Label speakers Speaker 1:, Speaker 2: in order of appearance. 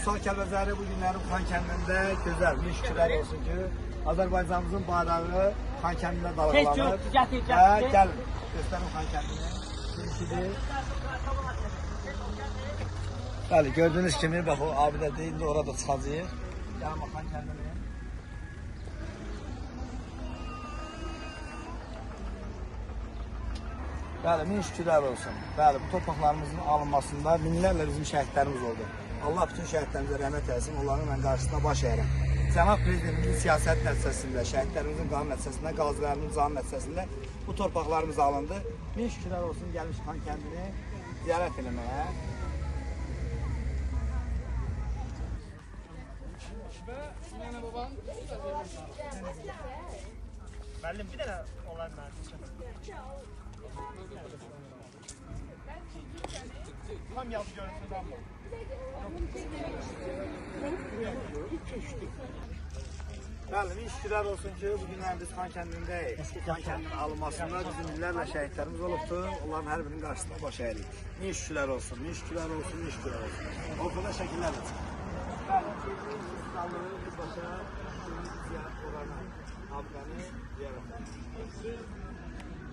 Speaker 1: Vüsal Kəlbəzəri bu günlərin Xan kəndində gözəl, min şükürlər olsun ki, Azərbaycanımızın bayrağı Xan kəndində dalğalanır. Gəlin, göstərin Xan kəndini. Birincidir. Bəli, gördüyünüz kimi, bax o abidə deyildi, orada çıxacaq. Gəlin bax Xan kəndini. Bəli, min şükürlər olsun. Bəli, bu torpaqlarımızın alınmasında minlərlə bizim şəhidlərimiz oldu. Allah bütün şəhidlərimizə rəhmət eləsin, onların mən qarşısında baş əyirəm. Cənab Prezidentimizin siyasət nəticəsində, şəhidlərimizin qanun nəticəsində, qazilərimizin canı nəticəsində bu torpaqlarımız alındı. Min şükürlər olsun, gəlmiş Xan kəndini ziyarət eləməyə.
Speaker 2: Müəllim, bir dənə onlar mənim. Tam yazı görüntüsü amma.
Speaker 1: Bəli, min şükürlər olsun ki, bugün biz Xan kəndindəyik. Xan kəndinin alınmasında bizim minlərlə şəhidlərimiz olubdur. Onların hər birinin qarşısında baş əyirik. Min şükürlər olsun, min şükürlər olsun, min şükürlər olsun. Ortada şəkillərlə çıxır. Bəli, sağlığı bir başa, ziyarət olarına, abdəni ziyarət.